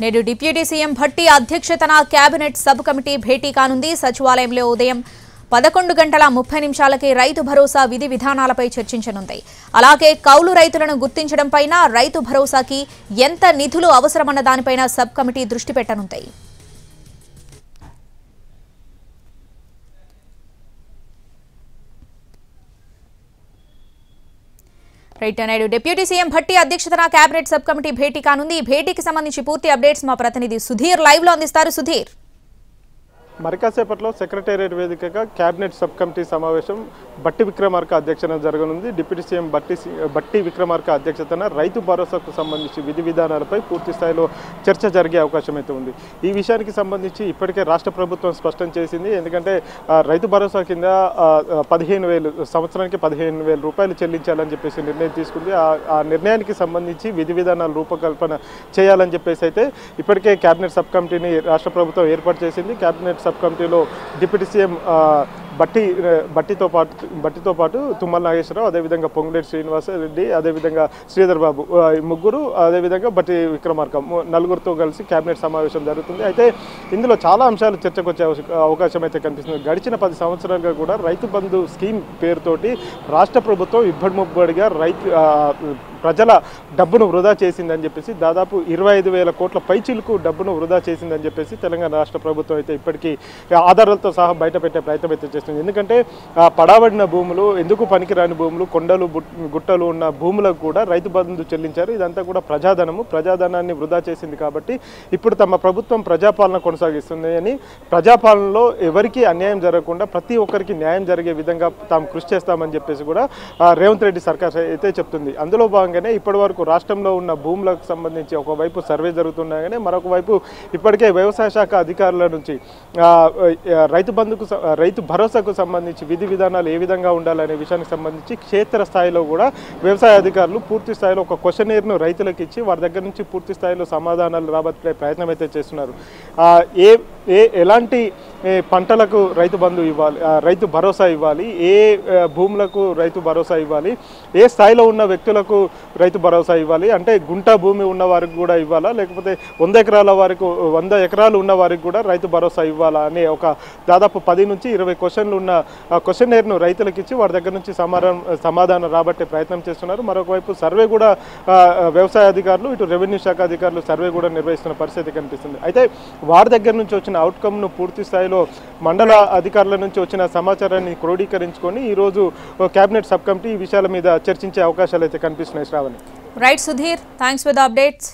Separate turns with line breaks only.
నేడు deputy CM Bhatti అధ్యక్షతన cabinet sub committee భేటీ కానుంది. సచివాలయంలో ఉదయం 11:30 రైతు భరోసా విధి విధానాలపై చర్చించనుంది. అలాగే కౌలు రైతులను గుర్తించడంపైన, రైతు భరోసాకి ఎంత నిధులు అవసరమన్న దానిపైన సబ్ కమిటీ దృష్టి పెట్టనుంది. రైట్ నాయుడు డిప్యూటీ సీఎం భట్టి అధ్యక్షతన కేబినెట్ సబ్ కమిటీ భేటీ కానుంది. ఈ భేటీకి సంబంధించి పూర్తి అప్డేట్స్ మా ప్రతినిధి సుధీర్ లైవ్ లో అందిస్తారు. సుధీర్,
మరికాసేపట్లో సెక్రటేరియట్ వేదికగా కేబినెట్ సబ్ కమిటీ సమావేశం బట్టి విక్రమార్క అధ్యక్షతన జరగనుంది. డిప్యూటీ సీఎం బట్టి విక్రమార్క అధ్యక్షతన రైతు భరోసాకు సంబంధించి విధి విధానాలపై పూర్తి స్థాయిలో చర్చ జరిగే అవకాశం అయితే ఉంది. ఈ విషయానికి సంబంధించి ఇప్పటికే రాష్ట్ర ప్రభుత్వం స్పష్టం చేసింది. ఎందుకంటే రైతు భరోసా కింద 15,000 సంవత్సరానికి 15,000 రూపాయలు చెల్లించాలని చెప్పేసి నిర్ణయం తీసుకుంది. ఆ నిర్ణయానికి సంబంధించి విధి విధానాలు రూపకల్పన చేయాలని చెప్పేసి అయితే ఇప్పటికే కేబినెట్ సబ్ కమిటీని రాష్ట్ర ప్రభుత్వం ఏర్పాటు చేసింది. కేబినెట్ సబ్ కమిటీలో డిప్యూటీ సీఎం బట్టితో పాటు తుమ్మల నాగేశ్వరరావు, అదేవిధంగా పొంగులేటి శ్రీనివాసరెడ్డి, అదేవిధంగా శ్రీధర్ బాబు ముగ్గురు, అదేవిధంగా బట్టి విక్రమార్క నలుగురితో కలిసి కేబినెట్ సమావేశం జరుగుతుంది. అయితే ఇందులో చాలా అంశాలు చర్చకు వచ్చే అవకాశం అయితే కనిపిస్తుంది. గడిచిన 10 సంవత్సరాలుగా కూడా రైతు బంధు స్కీమ్ పేరుతోటి రాష్ట్ర ప్రభుత్వం ఇబ్బడిముబ్బడిగా ప్రజల డబ్బును వృధా చేసిందని చెప్పేసి దాదాపు 25,000 కోట్ల పైచిలకు డబ్బును వృధా చేసిందని చెప్పేసి తెలంగాణ రాష్ట్ర ప్రభుత్వం అయితే ఇప్పటికీ ఆధారాలతో సహా బయటపెట్టే ప్రయత్నం అయితే చేస్తుంది. ఎందుకంటే పడబడిన భూములు, ఎందుకు పనికిరాని భూములు, కొండలు గుట్టలు ఉన్న భూములకు కూడా రైతు బంధు చెల్లించారు. ఇదంతా కూడా ప్రజాధనాన్ని వృధా చేసింది. కాబట్టి ఇప్పుడు తమ ప్రభుత్వం ప్రజాపాలన కొనసాగిస్తుంది అని, ప్రజాపాలనలో ఎవరికి అన్యాయం జరగకుండా ప్రతి ఒక్కరికి న్యాయం జరిగే విధంగా తాము కృషి చేస్తామని చెప్పేసి కూడా రేవంత్ రెడ్డి సర్కార్ అయితే చెప్తుంది. అందులో భాగంగానే ఇప్పటి వరకు రాష్ట్రంలో ఉన్న భూములకు సంబంధించి ఒకవైపు సర్వే జరుగుతుండగానే మరొక వైపు ఇప్పటికే వ్యవసాయ శాఖ అధికారుల నుంచి రైతు భరోసాకు సంబంధించి విధి విధానాలు ఏ విధంగా ఉండాలనే విషయానికి సంబంధించి క్షేత్ర స్థాయిలో కూడా వ్యవసాయ అధికారులు పూర్తి స్థాయిలో ఒక క్వశ్చనీర్ను రైతులకు ఇచ్చి వారి దగ్గర నుంచి పూర్తి స్థాయిలో సమాధానాలు రాబట్టే ప్రయత్నం అయితే చేస్తున్నారు. ఎలాంటి పంటలకు రైతు బంధు ఇవ్వాలి, రైతు భరోసా ఇవ్వాలి, ఏ భూములకు రైతు భరోసా ఇవ్వాలి, ఏ స్థాయిలో ఉన్న వ్యక్తులకు రైతు భరోసా ఇవ్వాలి, అంటే గుంట భూమి ఉన్న వారికి కూడా ఇవ్వాలా, లేకపోతే 100 ఎకరాలు ఉన్న వారికి కూడా రైతు భరోసా ఇవ్వాలా అనే ఒక దాదాపు 10 నుంచి 20 క్వశ్చన్లు ఉన్న క్వశ్చనర్ను రైతులకు ఇచ్చి వారి దగ్గర నుంచి సమాధానం రాబట్టే ప్రయత్నం చేస్తున్నారు. మరొక వైపు సర్వే కూడా వ్యవసాయ అధికారులు, ఇటు రెవెన్యూ శాఖ అధికారులు సర్వే కూడా నిర్వహిస్తున్న పరిస్థితి కనిపిస్తుంది. అయితే వారి దగ్గర నుంచి వచ్చిన అవుట్కమ్ను పూర్తి స్థాయిలో మండల అధికారుల నుంచి వచ్చిన సమాచారాన్ని క్రోడీకరించుకొని ఈరోజు కేబినెట్ సబ్ కమిటీ ఈ విషయాల మీద చర్చించే అవకాశాలు అయితే కనిపిస్తున్నాయి. Shravani.
Right Sudheer, thanks for the updates.